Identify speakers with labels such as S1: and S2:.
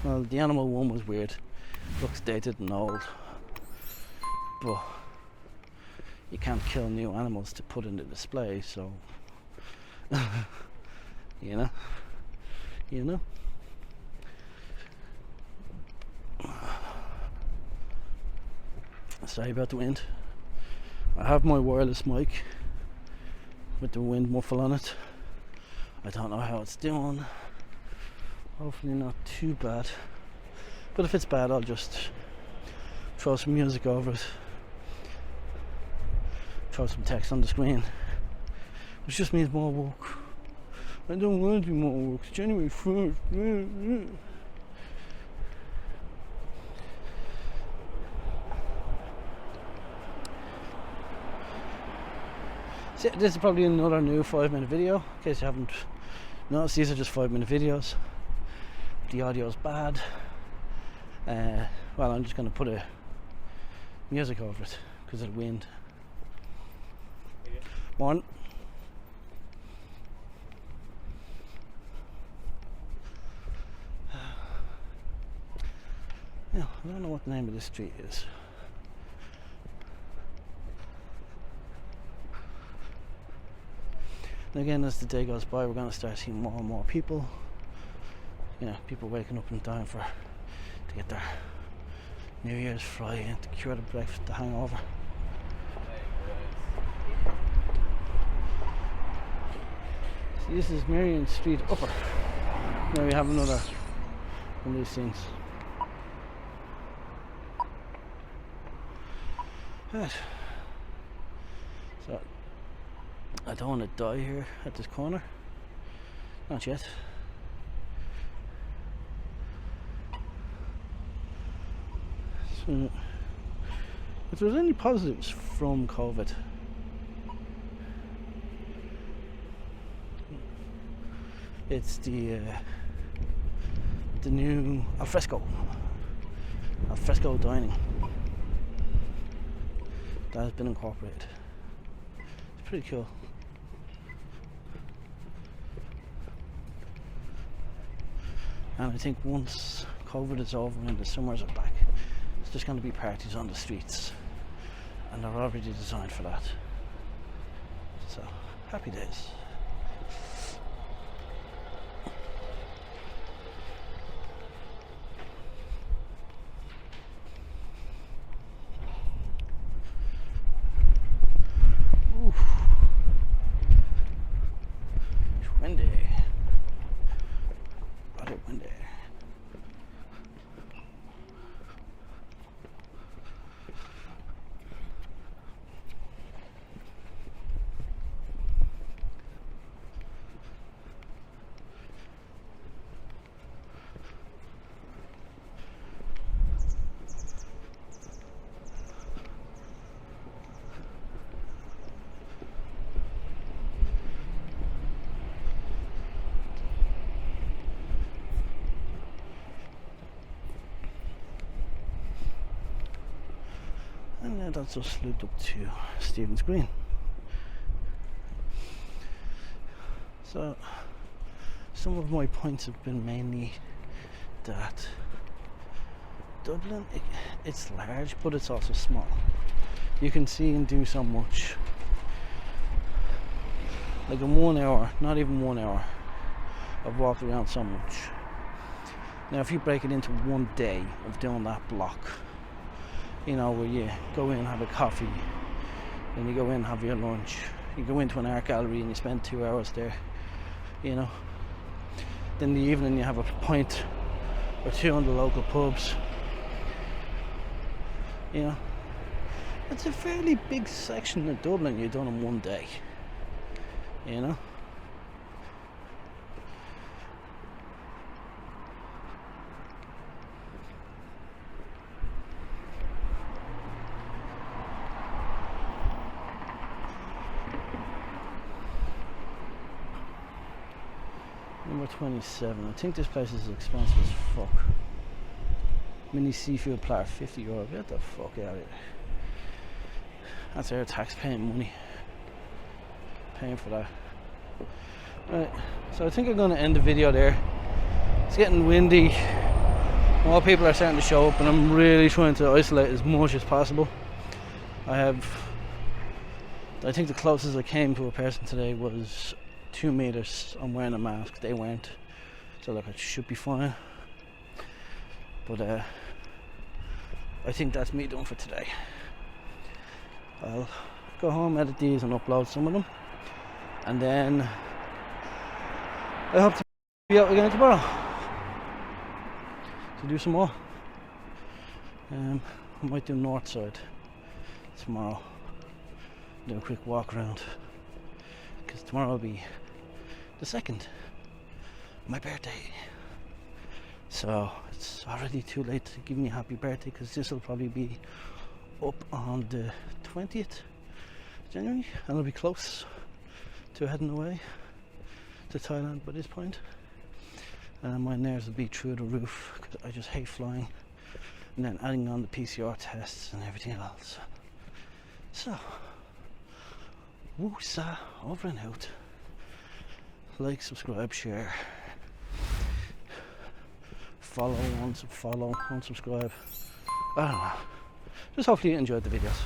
S1: Well, the animal one was weird. Looks dated and old. But you can't kill new animals to put in the display, so you know. Sorry about the wind. I have my wireless mic with the wind muffle on it. I don't know how it's doing. Hopefully not too bad. But if it's bad, I'll just throw some music over it. Throw some text on the screen. Which just means more work. I don't want to do more work. It's January 1st. So this is probably another new 5-minute video. In case you haven't noticed, these are just 5-minute videos. The audio is bad. Well, I'm just going to put a music over it because of the wind. One. Yeah, I don't know what the name of this street is. And again, as the day goes by, we're going to start seeing more and more people. You know, people waking up in time to get their New Year's fry and to cure the breakfast, the hangover. See, this is Marion Street Upper. Now we have another one of these things. Right. So I don't want to die here at this corner. Not yet. So, if there's any positives from COVID, it's the new alfresco dining that has been incorporated. It's pretty cool. And I think once COVID is over and the summers are back, it's just going to be parties on the streets, and they're already designed for that. So, happy days. Oof. It's windy. Rather windy. And then that's just looped up to Stephen's Green. So some of my points have been mainly that Dublin, it's large, but it's also small. You can see and do so much. Like in 1 hour, not even 1 hour, I've walked around so much. Now if you break it into one day of doing that block, you know, where you go in, have a coffee, then you go in, have your lunch, you go into an art gallery and you spend 2 hours there, you know. Then in the evening you have a pint or two in the local pubs, you know. It's a fairly big section of Dublin you've done in one day, you know. Number 27. I think this place is expensive as fuck. Mini seafood platter, €50. Get the fuck out of here. That's our tax paying money. Paying for that. Right, so I think I'm going to end the video there. It's getting windy. more people are starting to show up, and I'm really trying to isolate as much as possible. I think the closest I came to a person today was 2 meters. I'm wearing a mask, they weren't, so look, it should be fine. But I think that's me done for today. I'll go home, edit these and upload some of them, and then I hope to be out again tomorrow to do some more. I might do north side tomorrow, do a quick walk around, because tomorrow will be the 2nd, my birthday. So it's already too late to give me a happy birthday, because this will probably be up on the 20th January, and I'll be close to heading away to Thailand by this point. And my nerves will be through the roof, because I just hate flying, and then adding on the PCR tests and everything else. So, woosah, over and out. Like, subscribe, share, follow, unsubscribe. I don't know. Just hopefully you enjoyed the videos.